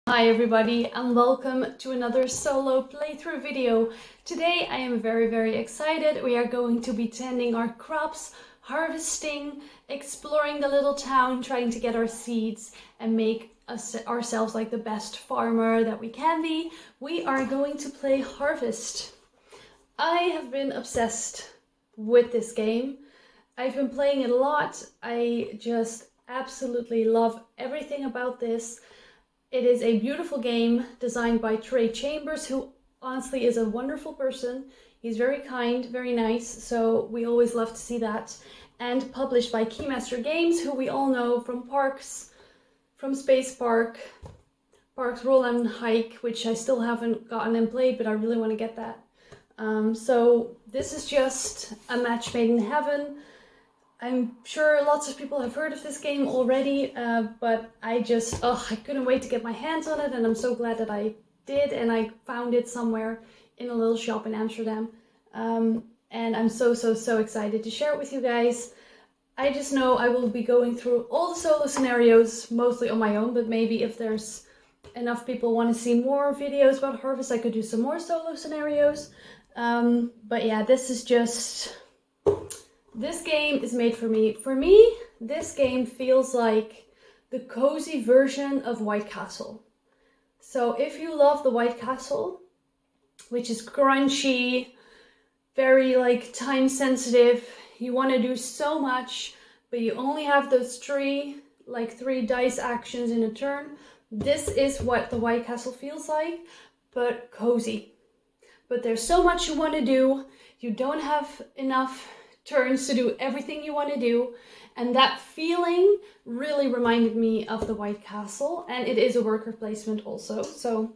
Hi everybody and welcome to another solo playthrough video. Today I am very excited. We are going to be tending our crops, harvesting, exploring the little town, trying to get our seeds and make ourselves like the best farmer that we can be. We are going to play Harvest. I have been obsessed with this game. I've been playing it a lot. I just absolutely love everything about this. It is a beautiful game designed by Trey Chambers, who honestly is a wonderful person. He's very kind, very nice, so we always love to see that. And published by Keymaster Games, who we all know from Parks, from Space Park, Parks Roll and Hike, which I still haven't gotten and played, but I really want to get that. So this is just a match made in heaven. I'm sure lots of people have heard of this game already, but I couldn't wait to get my hands on it, and I'm so glad that I did, and I found it somewhere in a little shop in Amsterdam. And I'm so excited to share it with you guys. I just know I will be going through all the solo scenarios, mostly on my own, but maybe if there's enough people want to see more videos about Harvest, I could do some more solo scenarios. But yeah, this game is made for me. For me, this game feels like the cozy version of White Castle. So if you love the White Castle, which is crunchy, very like time sensitive, you want to do so much, but you only have those three dice actions in a turn, this is what the White Castle feels like, but cozy. But there's so much you want to do, you don't have enough turns to do everything you want to do, and that feeling really reminded me of the White Castle, and it is a worker placement also, so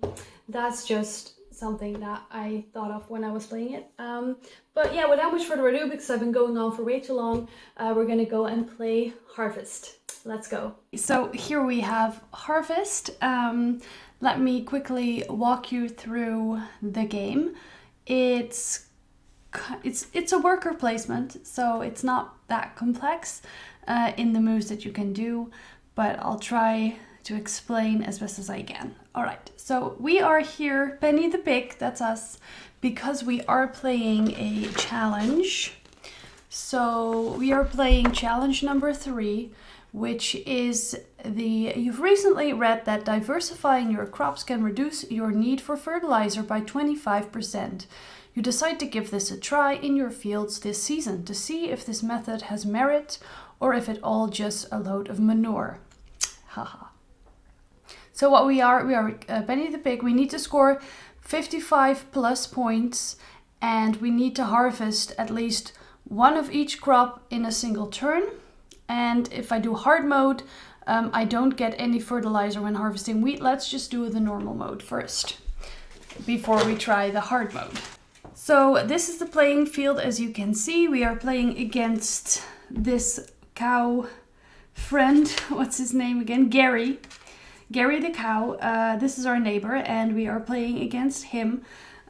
that's just something that I thought of when I was playing it. But yeah, without much further ado, because I've been going on for way too long, we're gonna go and play Harvest. Let's go. So here we have Harvest. Let me quickly walk you through the game. It's a worker placement, so it's not that complex in the moves that you can do, but I'll try to explain as best as I can. All right, so we are here, Penny the Pig, that's us, because we are playing a challenge. So we are playing challenge number 3, which is you've recently read that diversifying your crops can reduce your need for fertilizer by 25%. You decide to give this a try in your fields this season to see if this method has merit or if it all just a load of manure. Haha. So what we are Penny the Pig. We need to score 55 plus points, and we need to harvest at least one of each crop in a single turn. And if I do hard mode, I don't get any fertilizer when harvesting wheat. Let's just do the normal mode first before we try the hard mode. So this is the playing field. As you can see, we are playing against this cow friend. What's his name again? Gary the cow. This is our neighbor, and we are playing against him.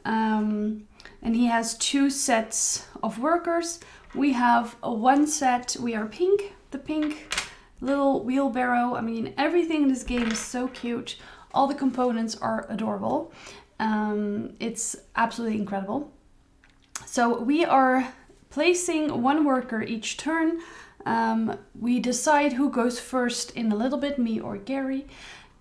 And he has 2 sets of workers. We have one set. We are pink. The pink little wheelbarrow. I mean, everything in this game is so cute. All the components are adorable. It's absolutely incredible. So we are placing one worker each turn. We decide who goes first in a little bit, me or Gary.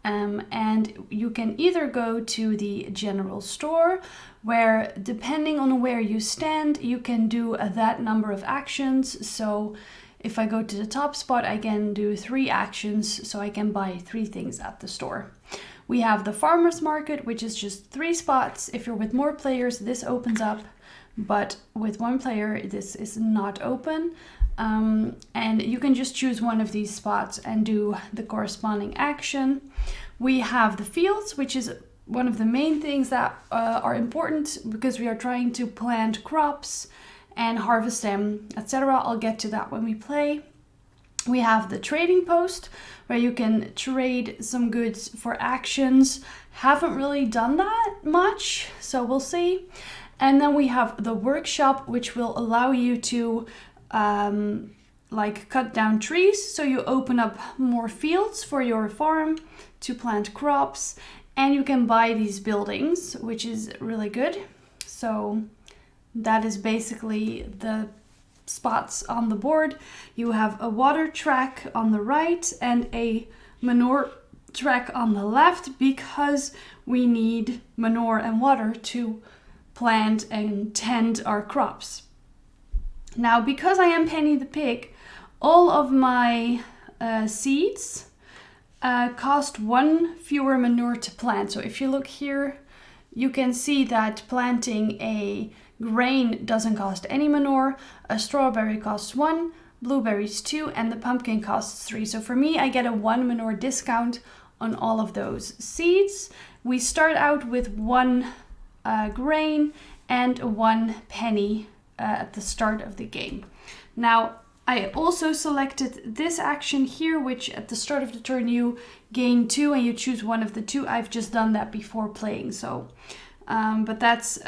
And you can either go to the general store, where depending on where you stand, you can do that number of actions. So if I go to the top spot, I can do 3 actions, so I can buy 3 things at the store. We have the farmer's market, which is just 3 spots. If you're with more players, this opens up, but with 1 player, this is not open. And you can just choose one of these spots and do the corresponding action. We have the fields, which is one of the main things that are important because we are trying to plant crops and harvest them, etc. I'll get to that when we play. We have the trading post, where you can trade some goods for actions. Haven't really done that much, so we'll see. And then we have the workshop, which will allow you to cut down trees, so you open up more fields for your farm to plant crops. And you can buy these buildings, which is really good. So that is basically the spots on the board. You have a water track on the right and a manure track on the left, because we need manure and water to plant and tend our crops. Now, because I am Penny the Pig, all of my seeds cost 1 fewer manure to plant. So if you look here, you can see that planting a grain doesn't cost any manure, a strawberry costs 1, blueberries 2, and the pumpkin costs 3. So for me, I get a 1 manure discount on all of those seeds. We start out with 1 grain and 1 penny at the start of the game. Now, I also selected this action here, which at the start of the turn you gain 2 and you choose one of the 2. I've just done that before playing, so but that's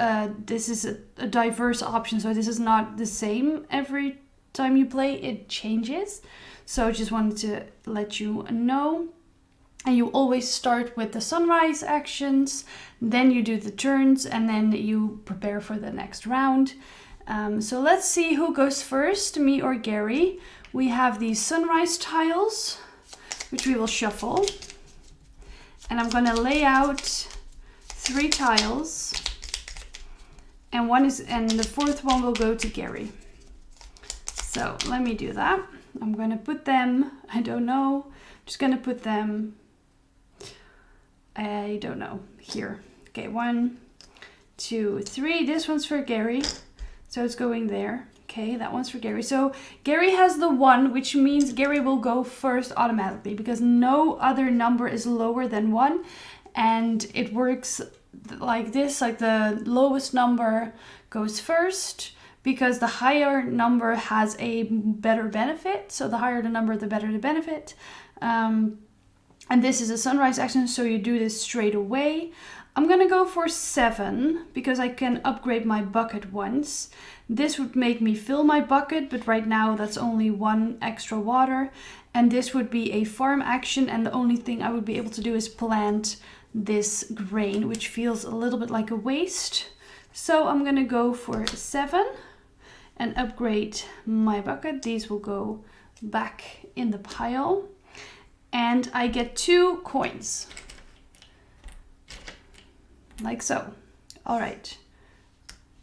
this is a diverse option, so this is not the same every time you play, it changes. So just wanted to let you know. And you always start with the sunrise actions, then you do the turns, and then you prepare for the next round. So let's see who goes first, me or Gary. We have these sunrise tiles, which we will shuffle. And I'm gonna lay out 3 tiles, and the 4th one will go to Gary. So let me do that. I'm gonna put them, I don't know, just gonna put them, I don't know, here. Okay, 1, 2, 3. This one's for Gary. So it's going there. Okay, that one's for Gary. So Gary has the 1, which means Gary will go first automatically because no other number is lower than 1. And it works like this, like the lowest number goes first because the higher number has a better benefit. So the higher the number, the better the benefit. And this is a sunrise action, so you do this straight away. I'm gonna go for 7 because I can upgrade my bucket once. This would make me fill my bucket, but right now that's only 1 extra water. And this would be a farm action, and the only thing I would be able to do is plant this grain, which feels a little bit like a waste. So I'm gonna go for 7 and upgrade my bucket. These will go back in the pile. And I get 2 coins. Like so. All right.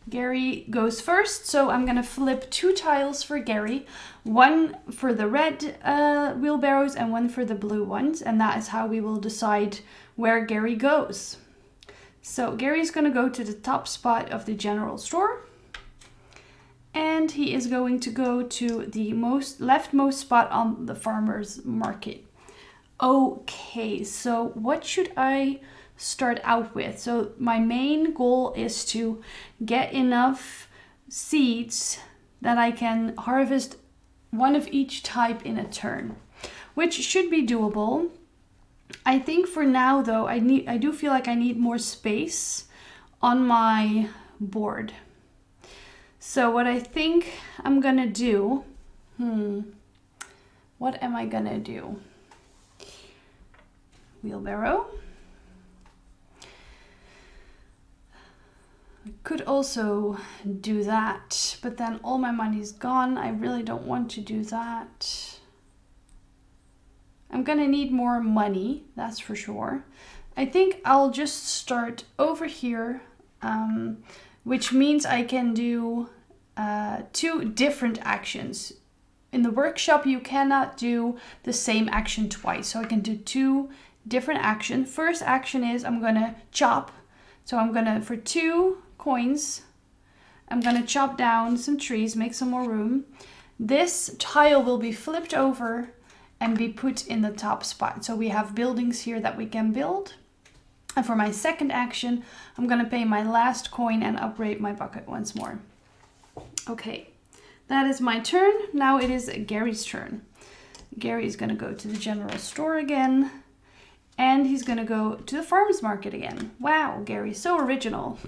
Gary goes first, so I'm gonna flip 2 tiles for Gary. 1 for the red wheelbarrows and 1 for the blue ones. And that is how we will decide where Gary goes. So Gary's gonna go to the top spot of the general store. And he is going to go to the leftmost spot on the farmer's market. Okay, so what should I start out with? So my main goal is to get enough seeds that I can harvest 1 of each type in a turn, which should be doable. I think for now though, I do feel like I need more space on my board. So what I think I'm gonna do, what am I gonna do? Wheelbarrow. I could also do that, but then all my money's gone. I really don't want to do that. I'm gonna need more money, that's for sure. I think I'll just start over here, which means I can do 2 different actions. In the workshop, you cannot do the same action twice, so I can do 2 different actions. First action is I'm gonna chop. So I'm gonna, for 2 coins, I'm gonna chop down some trees, make some more room. This tile will be flipped over and be put in the top spot. So we have buildings here that we can build. And for my second action, I'm gonna pay my last coin and upgrade my bucket once more. Okay, that is my turn. Now it is Gary's turn. Gary is gonna go to the general store again. And he's gonna go to the farmer's market again. Wow, Gary, so original.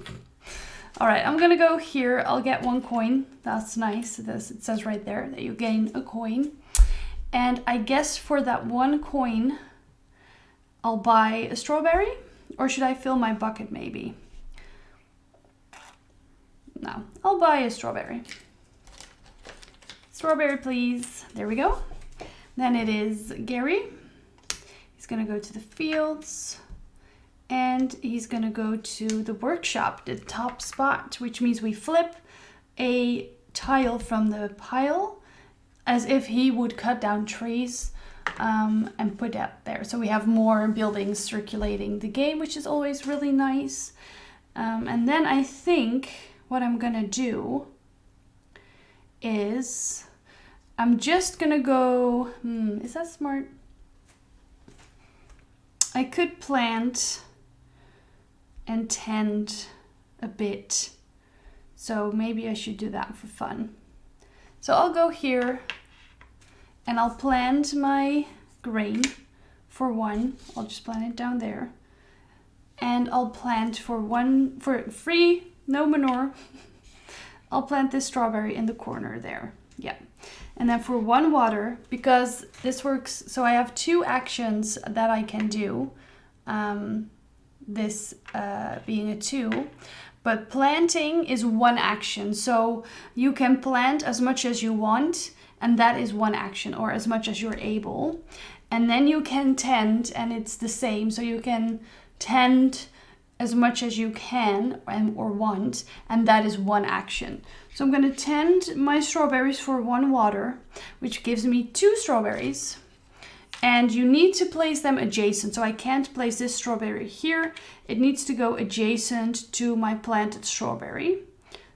All right, I'm gonna go here. I'll get 1 coin. That's nice. It says right there that you gain a coin. And I guess for that 1 coin, I'll buy a strawberry Or should I fill my bucket maybe? No, I'll buy a strawberry. Strawberry, please. There we go. Then it is Gary. He's gonna go to the fields and he's gonna go to the workshop, the top spot, which means we flip a tile from the pile as if he would cut down trees and put that there. So we have more buildings circulating the game, which is always really nice. And then I think what I'm gonna do is I'm just gonna go, is that smart? I could plant and tend a bit. So maybe I should do that for fun. So I'll go here and I'll plant my grain for one. I'll just plant it down there. And I'll plant for free, no manure. I'll plant this strawberry in the corner there. Yeah. And then for 1 water, because this works, so I have 2 actions that I can do. This being a 2. But planting is 1 action. So you can plant as much as you want, and that is 1 action, or as much as you're able. And then you can tend, and it's the same. So you can tend as much as you can or want, and that is 1 action. So I'm going to tend my strawberries for 1 water, which gives me 2 strawberries. And you need to place them adjacent. So I can't place this strawberry here. It needs to go adjacent to my planted strawberry.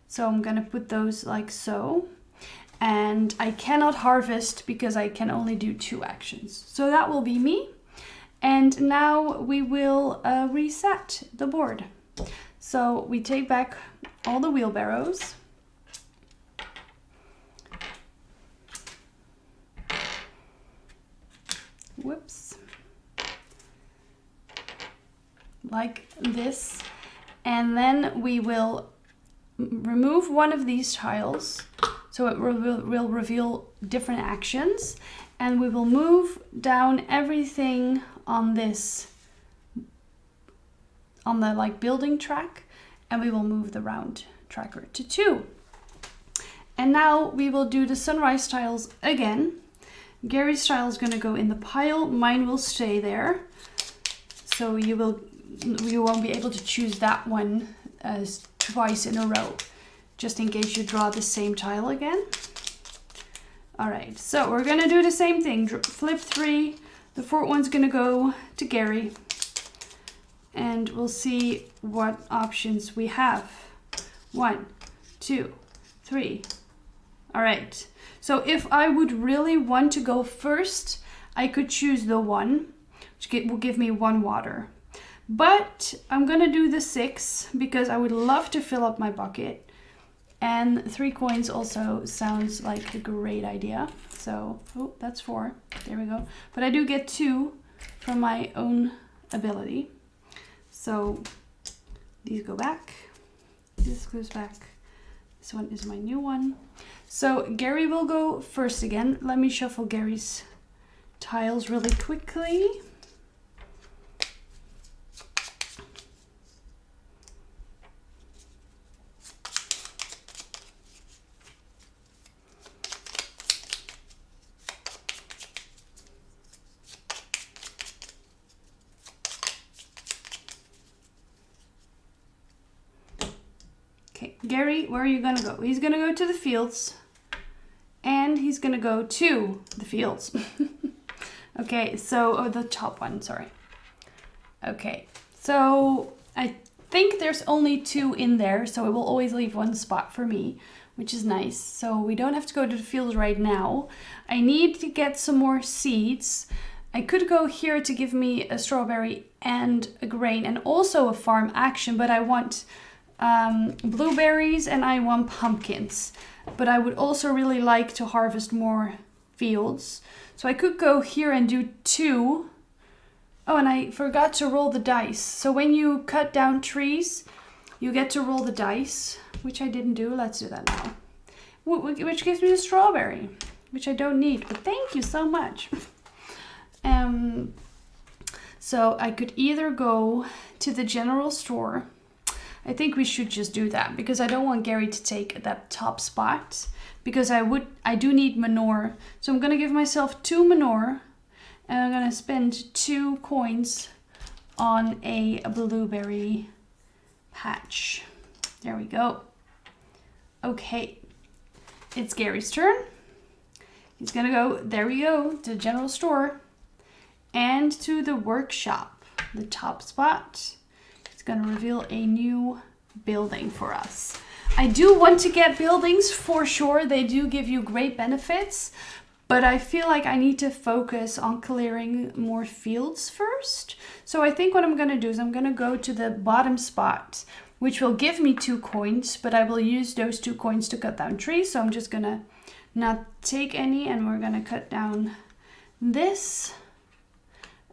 So I'm going to put those like so. And I cannot harvest because I can only do 2 actions. So that will be me. And now we will reset the board. So we take back all the wheelbarrows. Whoops. Like this. And then we will remove one of these tiles. So it will reveal different actions. And we will move down everything on this, on the like building track. And we will move the round tracker to 2. And now we will do the sunrise tiles again. Gary's tile is going to go in the pile. Mine will stay there. So you won't be able to choose that one as twice in a row, just in case you draw the same tile again. All right, so we're going to do the same thing. Flip 3. The 4th one's going to go to Gary. And we'll see what options we have. 1, 2, 3. All right. So if I would really want to go first, I could choose the 1, which will give me 1 water. But I'm going to do the 6 because I would love to fill up my bucket. And 3 coins also sounds like a great idea. So, oh, that's 4. There we go. But I do get 2 from my own ability. So these go back. This goes back. This one is my new one. So Gary will go first again. Let me shuffle Gary's tiles really quickly. Okay, Gary, where are you gonna go? He's gonna go to the fields. And he's gonna go to the fields. Okay, so, the top one, sorry. Okay, so I think there's only 2 in there, so it will always leave 1 spot for me, which is nice. So we don't have to go to the fields right now. I need to get some more seeds. I could go here to give me a strawberry and a grain and also a farm action, but I want blueberries and I want pumpkins. But I would also really like to harvest more fields. So I could go here and do 2. Oh, and I forgot to roll the dice. So when you cut down trees, you get to roll the dice, which I didn't do. Let's do that now. Which gives me a strawberry, which I don't need, but thank you so much. So I could either go to the general store. I think we should just do that because I don't want Gary to take that top spot because I do need manure. So I'm gonna give myself 2 manure and I'm gonna spend 2 coins on a blueberry patch. There we go. Okay, it's Gary's turn. He's gonna go, there we go, to the general store and to the workshop, the top spot. It's gonna reveal a new building for us. I do want to get buildings for sure. They do give you great benefits, but I feel like I need to focus on clearing more fields first. So I think what I'm gonna do is I'm gonna go to the bottom spot, which will give me 2 coins, but I will use those 2 coins to cut down trees. So I'm just gonna not take any and we're gonna cut down this,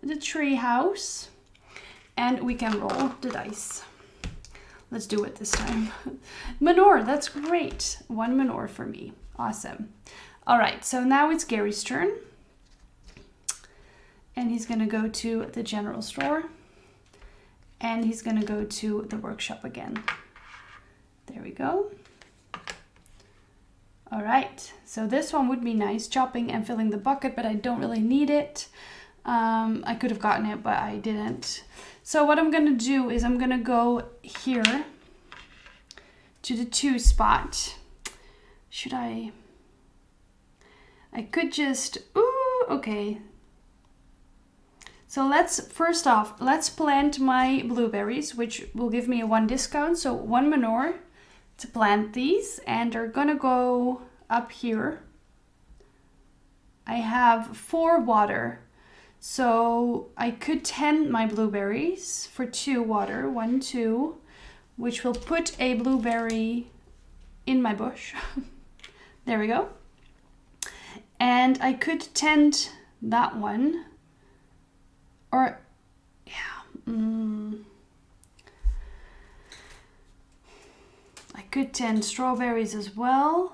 the tree house, and we can roll the dice. Let's do it this time. Manure, that's great. 1 manure for me. Awesome. All right, so now it's Gary's turn. And he's gonna go to the general store. And he's gonna go to the workshop again. There we go. All right, so this one would be nice, chopping and filling the bucket, but I don't really need it. I could have gotten it, but I didn't. So what I'm gonna do is I'm gonna go here to the 2 spot. Should I could just, ooh, okay. So first off, let's plant my blueberries, which will give me a 1 discount. So 1 manure to plant these, and they're gonna go up here. I have 4 water. So I could tend my blueberries for 2 water, 1, 2, which will put a blueberry in my bush. There we go. And I could tend that one, or yeah, I could tend strawberries as well.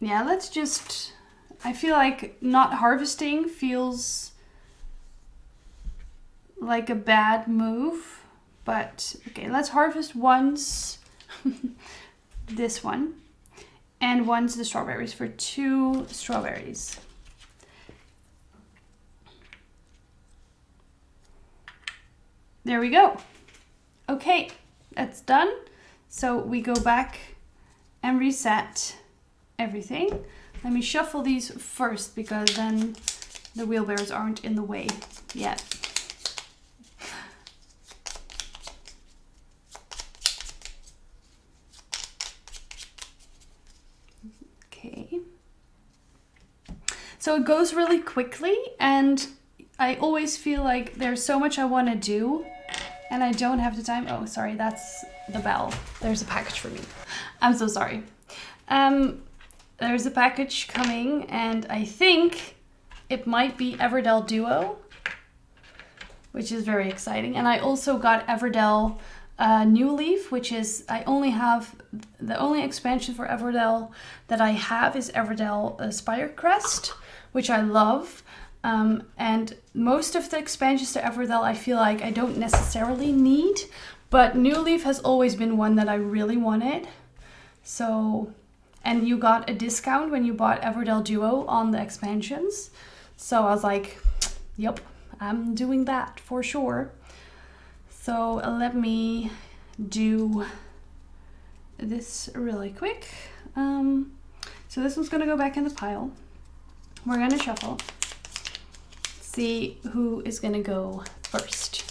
Yeah, let's just, I feel like not harvesting feels like a bad move, but okay, let's harvest once this one and once the strawberries for 2 strawberries. There we go. Okay, that's done. So we go back and reset everything. Let me shuffle these first because then the wheelbarrows aren't in the way yet. Okay. So it goes really quickly and I always feel like there's so much I want to do and I don't have the time. Oh, sorry, that's the bell. There's a package for me. I'm so sorry. There's a package coming and I think it might be Everdell Duo, which is very exciting. And I also got Everdell New Leaf, which is, I only have, the only expansion for Everdell that I have is Everdell Spire Crest, which I love. And most of the expansions to Everdell I feel like I don't necessarily need, but New Leaf has always been one that I really wanted. So, and you got a discount when you bought Everdell Duo on the expansions. So I was like, yep, I'm doing that for sure. So let me do this really quick. So this one's gonna go back in the pile. We're gonna shuffle. See who is gonna go first.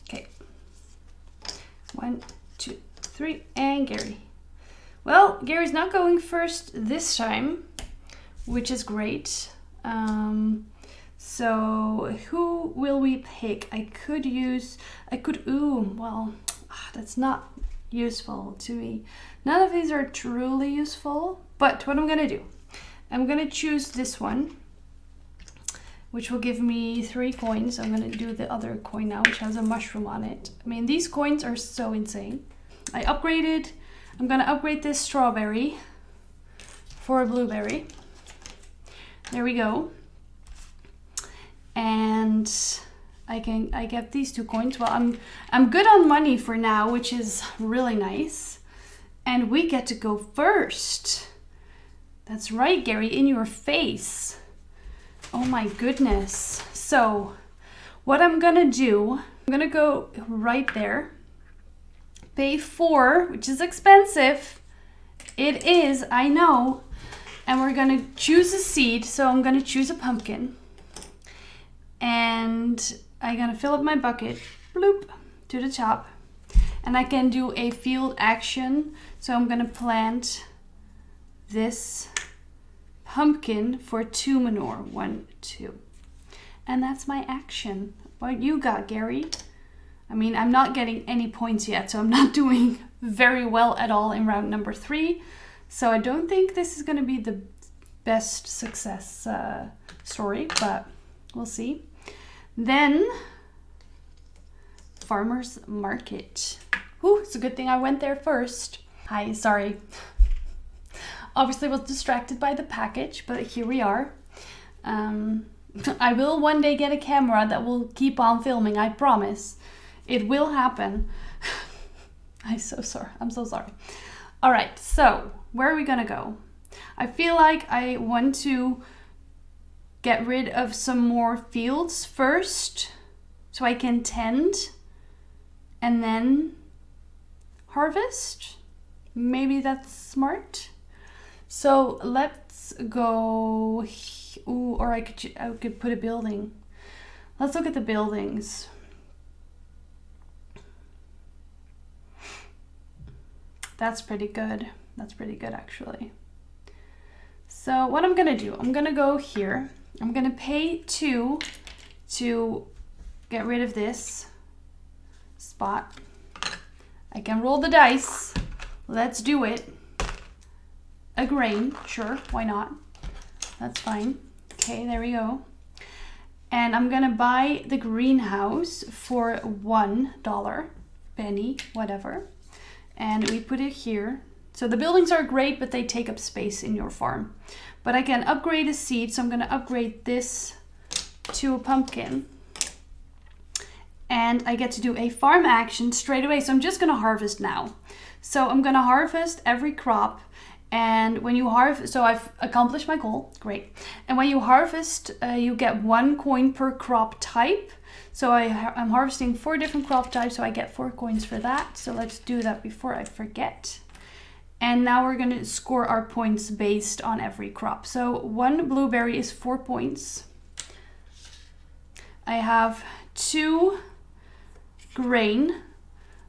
Okay. 1, 2, 3, and Gary. Well, Gary's not going first this time, which is great. So who will we pick? Well, that's not useful to me. None of these are truly useful, but what I'm gonna do, I'm gonna choose this one which will give me 3 coins. I'm gonna do the other coin now, which has a mushroom on it. I mean, these coins are so insane. I'm gonna upgrade this strawberry for a blueberry. There we go. And I get these 2 coins. Well, I'm good on money for now, which is really nice. And we get to go first. That's right, Gary, in your face. Oh my goodness. So what I'm gonna do, I'm gonna go right there, pay 4, which is expensive. It is, I know. And we're gonna choose a seed. So I'm gonna choose a pumpkin. And I'm gonna fill up my bucket, bloop, to the top. And I can do a field action. So I'm gonna plant this pumpkin for 2 manure. 1, 2. And that's my action. What you got, Gary? I mean, I'm not getting any points yet, so I'm not doing very well at all in round number 3. So I don't think this is gonna be the best success story, but we'll see. Then, farmer's market. Ooh, it's a good thing I went there first. Hi, sorry. Obviously was distracted by the package, but here we are. I will one day get a camera that will keep on filming, I promise. It will happen. I'm so sorry. All right, so where are we gonna go? I feel like I want to get rid of some more fields first so I can tend and then harvest. Maybe that's smart. So let's go. Ooh, or I could put a building. Let's look at the buildings. That's pretty good. That's pretty good, actually. So what I'm gonna do, I'm gonna go here. I'm gonna pay 2 to get rid of this spot. I can roll the dice. Let's do it. A grain, sure, why not? That's fine. Okay, there we go. And I'm gonna buy the greenhouse for $1, penny, whatever. And we put it here. So the buildings are great, but they take up space in your farm. But I can upgrade a seed, so I'm gonna upgrade this to a pumpkin. And I get to do a farm action straight away. So I'm just gonna harvest now. So I'm gonna harvest every crop. And when you harvest, so I've accomplished my goal, great. And when you harvest, you get 1 coin per crop type. So I'm harvesting 4 different crop types, so I get 4 coins for that. So let's do that before I forget. And now we're gonna score our points based on every crop. So 1 blueberry is 4 points. I have 2 grain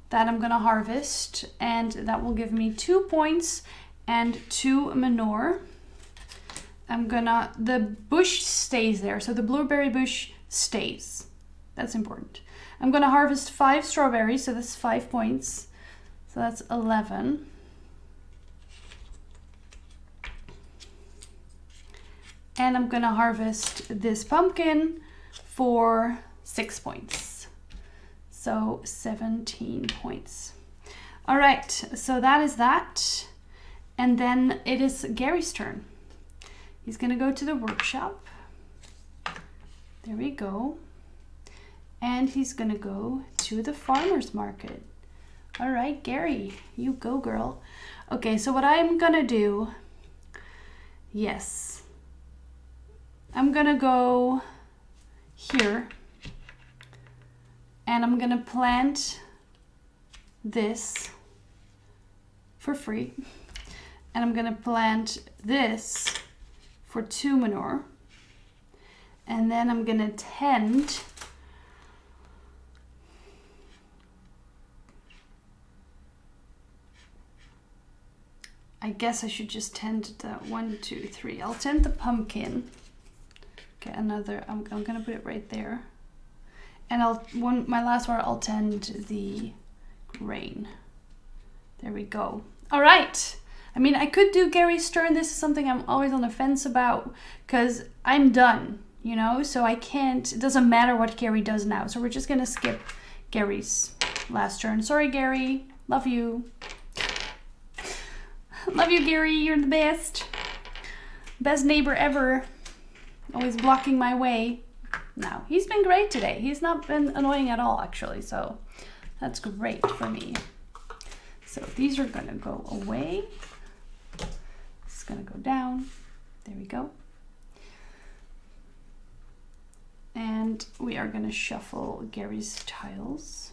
that I'm gonna harvest, and that will give me 2 points and 2 manure. The bush stays there, so the blueberry bush stays. That's important. I'm gonna harvest 5 strawberries, so that's 5 points. So that's 11. And I'm gonna harvest this pumpkin for 6 points. So 17 points. All right, so that is that. And then it is Gary's turn. He's gonna go to the workshop. There we go. And he's gonna go to the farmer's market. All right, Gary, you go, girl. Okay, so what I'm gonna do, yes. I'm gonna go here and I'm gonna plant this for free. And I'm gonna plant this for 2 manure. And then I'm gonna tend I guess I should just tend the 1, 2, 3. I'll tend the pumpkin. Okay, another, I'm gonna put it right there. And my last one, I'll tend the grain. There we go. All right. I mean, I could do Gary's turn. This is something I'm always on the fence about because I'm done. you know, so I can't, it doesn't matter what Gary does now. So we're just gonna skip Gary's last turn. Sorry, Gary, love you. Love you, Gary, you're the best. Best neighbor ever. Always blocking my way. No, he's been great today. He's not been annoying at all, actually, so that's great for me. So these are gonna go away. It's gonna go down. There we go. And we are gonna shuffle Gary's tiles.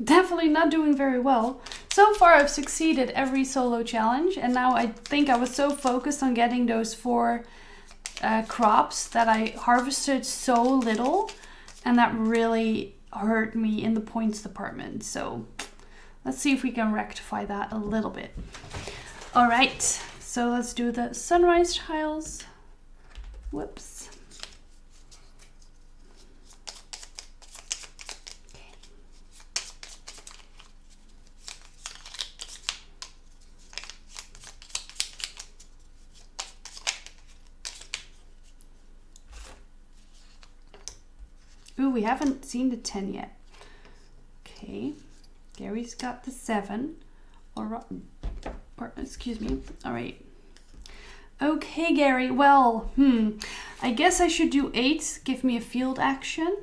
Definitely not doing very well. So far I've succeeded every solo challenge, and now I think I was so focused on getting those 4 crops that I harvested so little, and that really hurt me in the points department. So let's see if we can rectify that a little bit. All right, so let's do the sunrise tiles. Whoops. Ooh, we haven't seen the 10 yet. Okay, Gary's got the 7. Or excuse me. All right. Okay, Gary. Well, I guess I should do 8. Give me a field action.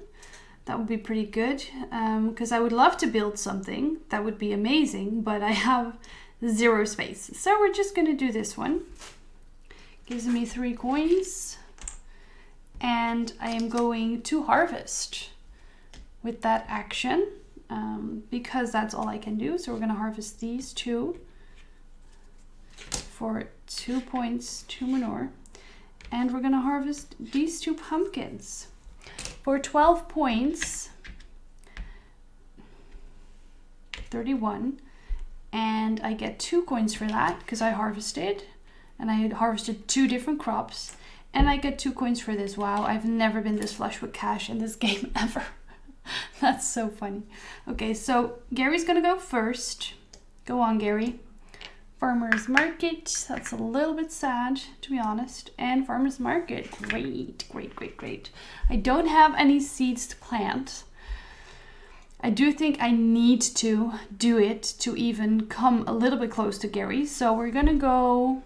That would be pretty good. Because I would love to build something. That would be amazing. But I have 0 space. So we're just going to do this one. Gives me 3 coins. And I am going to harvest with that action because that's all I can do. So we're going to harvest these 2 for 2 points, 2 manure. And we're going to harvest these 2 pumpkins for 12 points, 31. And I get 2 coins for that because I harvested, and I harvested 2 different crops. And I get 2 coins for this. Wow, I've never been this flush with cash in this game ever. That's so funny. Okay, so Gary's gonna go first. Go on, Gary. Farmer's Market. That's a little bit sad, to be honest. And Farmer's Market. Great, great, great, great. I don't have any seeds to plant. I do think I need to do it to even come a little bit close to Gary. So we're gonna go...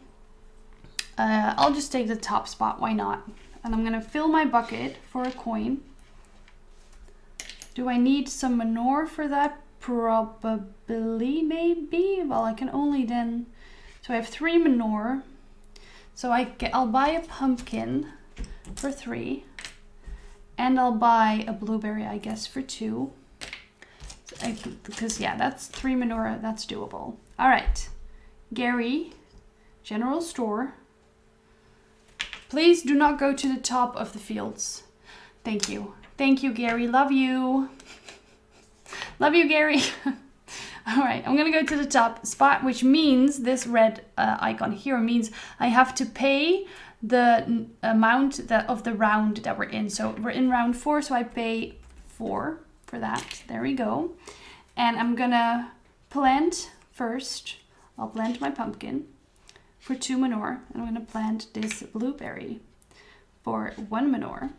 I'll just take the top spot, why not? And I'm gonna fill my bucket for a coin. Do I need some manure for that? Probably, maybe. Well, I can only then... So I have 3 manure. So I'll buy a pumpkin for 3. And I'll buy a blueberry, I guess, for 2. Because, yeah, that's 3 manure. That's doable. All right. Gary, general store. Please do not go to the top of the fields. Thank you. Thank you, Gary. Love you. Love you, Gary. All right, I'm going to go to the top spot, which means this red icon here means I have to pay the amount of the round that we're in. So we're in round 4, so I pay 4 for that. There we go. And I'm going to plant first. I'll plant my pumpkin for 2 manure, and I'm going to plant this blueberry for 1 manure.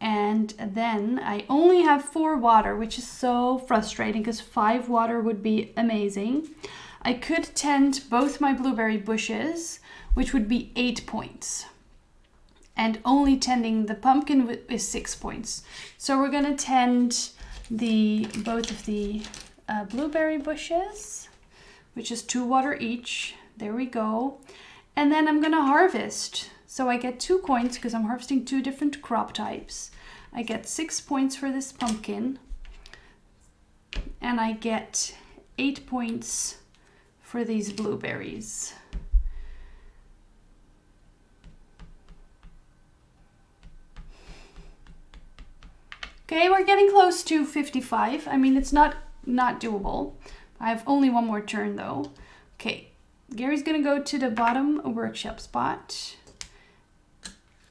And then I only have 4 water, which is so frustrating because 5 water would be amazing. I could tend both my blueberry bushes, which would be 8 points. And only tending the pumpkin is 6 points. So we're going to tend both of the blueberry bushes, which is 2 water each. There we go. And then I'm going to harvest. So I get 2 coins because I'm harvesting 2 different crop types. I get 6 points for this pumpkin. And I get 8 points for these blueberries. Okay, we're getting close to 55. I mean, it's not doable. I have only 1 more turn though. Okay, Gary's gonna go to the bottom workshop spot.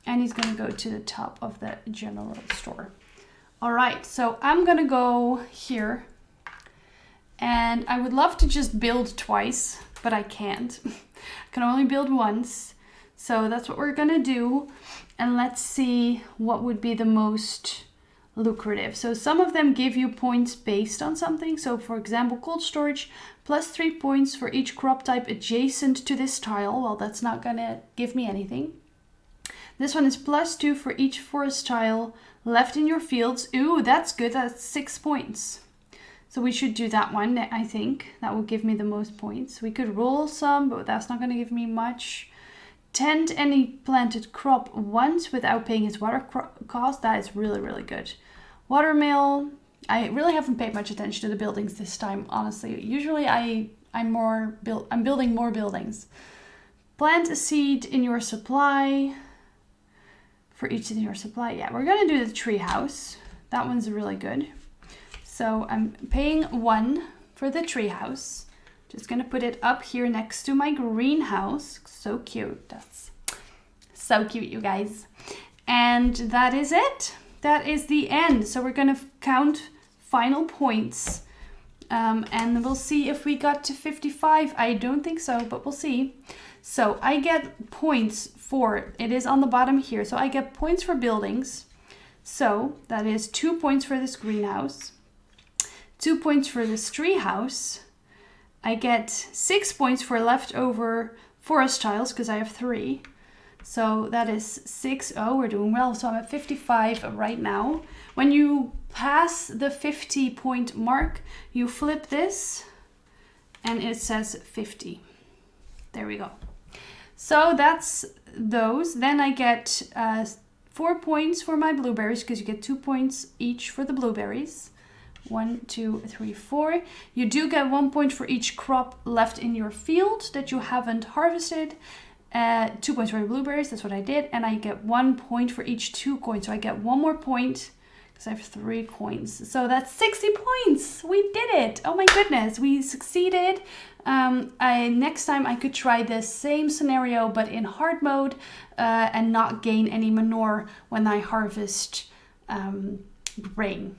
And he's gonna go to the top of the general store. All right, so I'm gonna go here. And I would love to just build twice, but I can't. I can only build once. So that's what we're gonna do. And let's see what would be the most lucrative. So some of them give you points based on something. So for example, cold storage, +3 points for each crop type adjacent to this tile. Well, that's not gonna give me anything. This one is +2 for each forest tile left in your fields. Ooh, that's good. That's 6 points. So we should do that one, I think. That will give me the most points. We could roll some, but that's not going to give me much. Tend any planted crop once without paying its water cost. That is really, really good. Watermill. I really haven't paid much attention to the buildings this time, honestly. Usually I'm building more buildings. Plant a seed in your supply. For each in your supply. Yeah, we're gonna do the tree house. That one's really good. So I'm paying 1 for the tree house. Just gonna put it up here next to my greenhouse. So cute. That's so cute, you guys. And that is it. That is the end. So we're gonna count final points. And we'll see if we got to 55. I don't think so, but we'll see. So I get points for, it is on the bottom here. So I get points for buildings. So that is 2 points for this greenhouse, 2 points for this tree house. I get 6 points for leftover forest tiles because I have 3. So that is 6. Oh, we're doing well. So I'm at 55 right now. When you pass the 50 point mark, you flip this and it says 50. There we go. So that's those. Then I get 4 points for my blueberries because you get 2 points each for the blueberries. 1, 2, 3, 4. You do get 1 point for each crop left in your field that you haven't harvested. 2 points for the blueberries, that's what I did. And I get 1 point for each 2 coins. So I get 1 more point because I have 3 coins. So that's 60 points. We did it. Oh my goodness, we succeeded. Next time I could try this same scenario but in hard mode and not gain any manure when I harvest grain.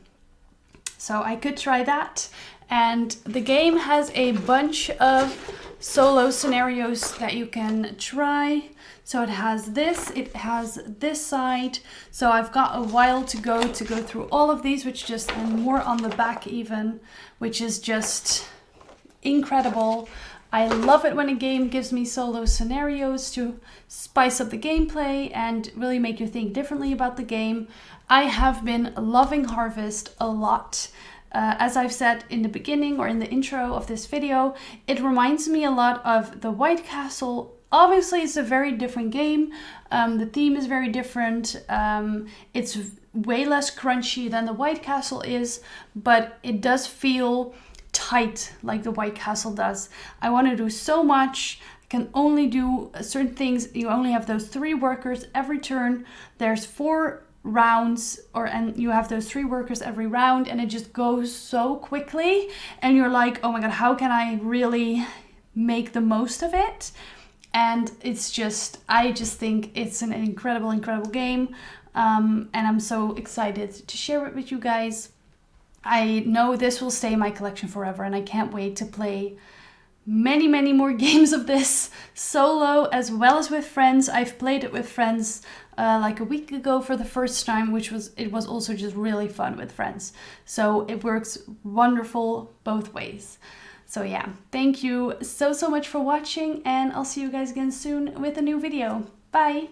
So I could try that. And the game has a bunch of solo scenarios that you can try. So it has this side. So I've got a while to go through all of these, and more on the back even, which is just incredible. I love it when a game gives me solo scenarios to spice up the gameplay and really make you think differently about the game. I have been loving Harvest a lot. As I've said in the beginning or in the intro of this video, it reminds me a lot of the White Castle. Obviously, it's a very different game. The theme is very different. It's way less crunchy than the White Castle is, but it does feel tight like the White Castle does. I want to do so much. I can only do certain things. You only have those 3 workers every turn. There's 4 rounds and you have those 3 workers every round, and it just goes so quickly and you're like, oh my god, how can I really make the most of it? And I just think it's an incredible game, and I'm so excited to share it with you guys. I know this will stay in my collection forever, and I can't wait to play many more games of this solo as well as with friends. I've played it with friends like a week ago for the first time, it was also just really fun with friends. So it works wonderful both ways. So yeah, thank you so much for watching, and I'll see you guys again soon with a new video. Bye!